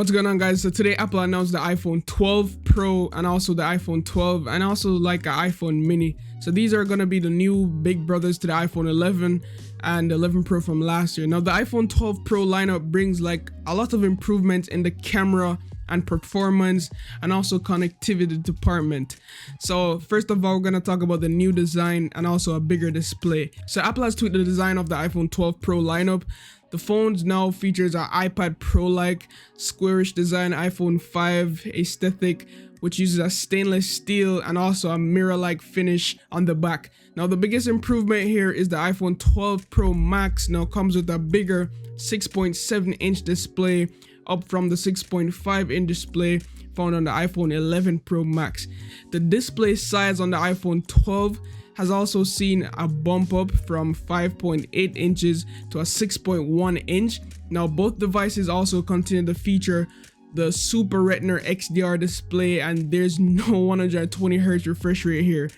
What's going on, guys? So today Apple announced the iPhone 12 Pro and also the iPhone 12 and also like an iPhone mini. So these are going to be the new big brothers to the iPhone 11 and 11 Pro from last year. Now the iPhone 12 Pro lineup brings like a lot of improvements in the camera and performance and also connectivity department. So first of all, we're going to talk about the new design and also a bigger display. So Apple has tweaked the design of the iPhone 12 Pro lineup. The phones now features an iPad Pro-like squarish design iPhone 5 aesthetic, which uses a stainless steel and also a mirror-like finish on the back. Now the biggest improvement here is the iPhone 12 Pro Max now comes with a bigger 6.7-inch display, up from the 6.5-inch display found on the iPhone 11 Pro Max. The display size on the iPhone 12 has also seen a bump up from 5.8 inches to a 6.1 inch. Now both devices also continue to feature the Super Retina XDR display, and there's no 120Hz refresh rate here.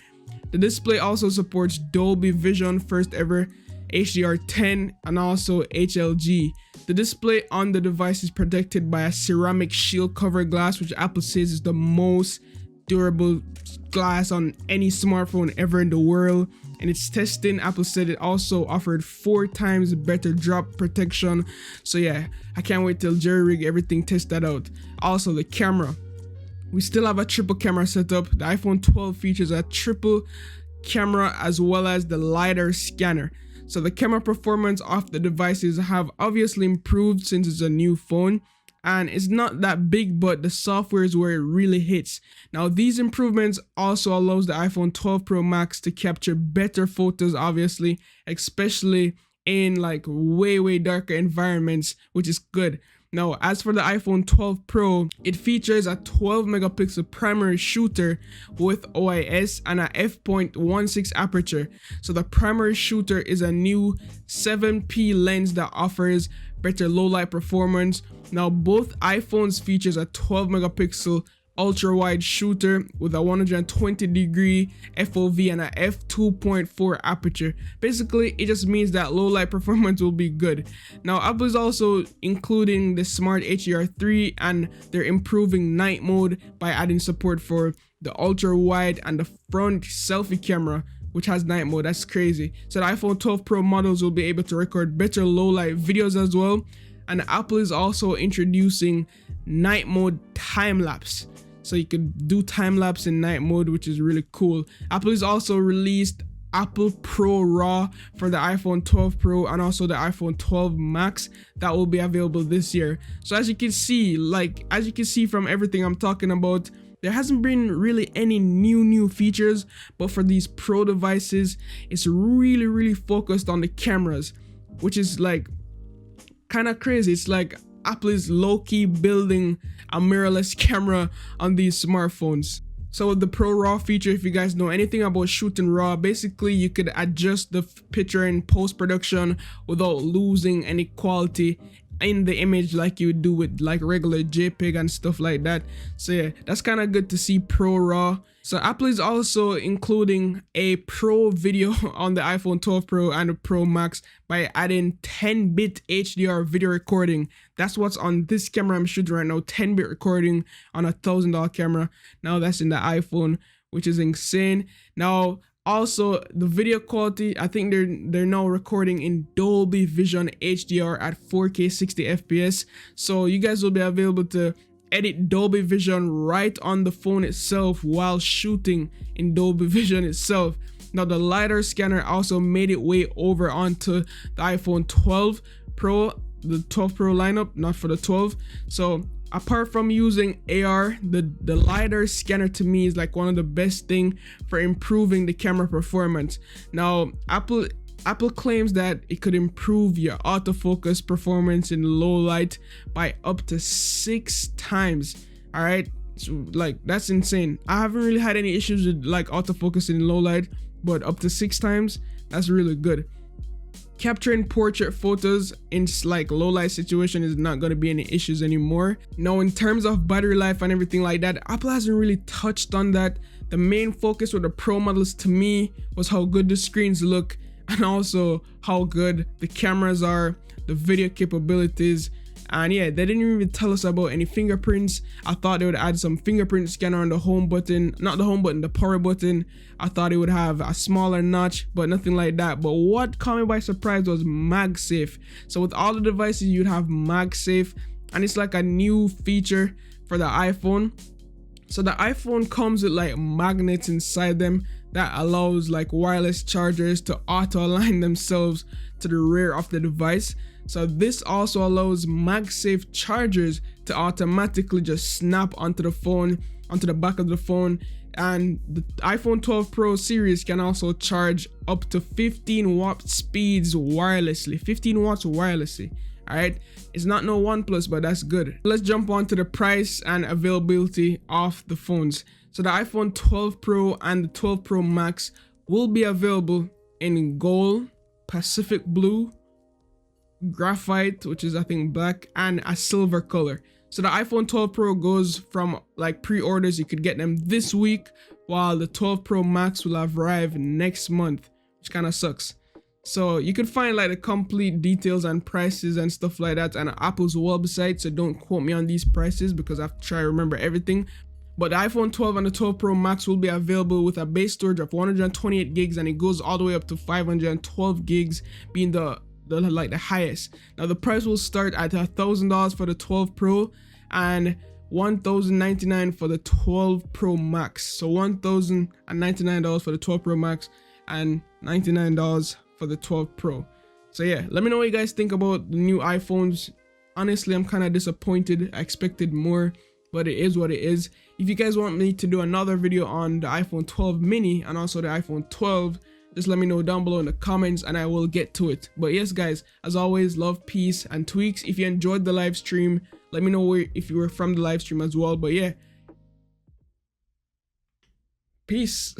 The display also supports Dolby Vision first ever, HDR10 and also HLG. The display on the device is protected by a ceramic shield cover glass, which Apple says is the most durable glass on any smartphone ever in the world. In its testing, Apple said it also offered 4 times better drop protection. So yeah, I can't wait till jerry rig everything, test that out. Also the camera, we still have a triple camera setup. The iPhone 12 features a triple camera as well as the LiDAR scanner. So the camera performance of the devices have obviously improved since it's a new phone, and it's not that big, but the software is where it really hits. Now these improvements also allows the iPhone 12 Pro Max to capture better photos, obviously, especially in like way darker environments, which is good. Now as for the iPhone 12 Pro, it features a 12 megapixel primary shooter with OIS and a f.16 aperture. So the primary shooter is a new 7P lens that offers better low light performance. Now both iPhones features a 12 megapixel ultra wide shooter with a 120-degree FOV and a f2.4 aperture. Basically it just means that low light performance will be good. Now Apple is also including the smart HDR3, and they're improving night mode by adding support for the ultra wide and the front selfie camera, which has night mode. That's crazy. So the iPhone 12 Pro models will be able to record better low light videos as well. And Apple is also introducing night mode time lapse. So you could do time lapse in night mode, which is really cool. Apple has also released Apple Pro RAW for the iPhone 12 Pro and also the iPhone 12 Max that will be available this year. So as you can see from everything I'm talking about, there hasn't been really any new features, but for these Pro devices, it's really focused on the cameras, which is like kind of crazy. It's like Apple is low-key building a mirrorless camera on these smartphones. So with the Pro RAW feature, if you guys know anything about shooting RAW, basically you could adjust the picture in post-production without losing any quality in the image like you would do with like regular JPEG and stuff like that. So yeah, that's kind of good to see Pro RAW. So Apple is also including a Pro video on the iPhone 12 Pro and the Pro Max by adding 10-bit HDR video recording. That's what's on this camera I'm shooting right now, 10-bit recording on a $1,000 camera. Now that's in the iPhone, which is insane. Now also the video quality, I think they're now recording in Dolby Vision HDR at 4K 60 FPS. So you guys will be able to edit Dolby Vision right on the phone itself while shooting in Dolby Vision itself. Now the LiDAR scanner also made its way over onto the iPhone 12 Pro, the 12 Pro lineup, not for the 12. So apart from using AR, the LiDAR scanner to me is like one of the best thing for improving the camera performance. Now Apple claims that it could improve your autofocus performance in low light by up to 6 times. All right, so like that's insane. I haven't really had any issues with like autofocus in low light, but up to 6 times, that's really good. Capturing portrait photos in like low light situation is not going to be any issues anymore. Now in terms of battery life and everything like that, Apple hasn't really touched on that. The main focus with the Pro models to me was how good the screens look and also how good the cameras are, the video capabilities, And yeah, they didn't even tell us about any fingerprints. I thought they would add some fingerprint scanner on the home button, not the home button, the power button. I thought it would have a smaller notch, but nothing like that. But what caught me by surprise was MagSafe. So with all the devices, you'd have MagSafe, and it's like a new feature for the iPhone. So the iPhone comes with like magnets inside them that allows like wireless chargers to auto align themselves to the rear of the device. So this also allows MagSafe chargers to automatically just snap onto the phone, onto the back of the phone. And the iPhone 12 Pro series can also charge up to 15 watt speeds wirelessly, 15 watts wirelessly. All right, it's not no OnePlus, but that's good. Let's jump on to the price and availability of the phones. So the iPhone 12 Pro and the 12 Pro Max will be available in gold, Pacific blue, graphite, which is I think black, and a silver color. So the iPhone 12 Pro goes from like pre-orders, you could get them this week, while the 12 Pro Max will arrive next month, which kind of sucks. So you could find like the complete details and prices and stuff like that on Apple's website, so don't quote me on these prices because I have to try to remember everything. But the iPhone 12 and the 12 Pro Max will be available with a base storage of 128 gigs, and it goes all the way up to 512 gigs being the highest. Now the price will start at $1,000 for the 12 Pro and $1,099 for the 12 Pro Max. So $1,099 for the 12 Pro Max and $99 for the 12 Pro. So yeah, let me know what you guys think about the new iPhones. Honestly, I'm kind of disappointed. I expected more, but it is what it is. If you guys want me to do another video on the iPhone 12 mini and also the iPhone 12, just let me know down below in the comments and I will get to it. But yes guys, as always, love, peace, and tweaks. If you enjoyed the live stream, let me know if you were from the live stream as well. But yeah, peace.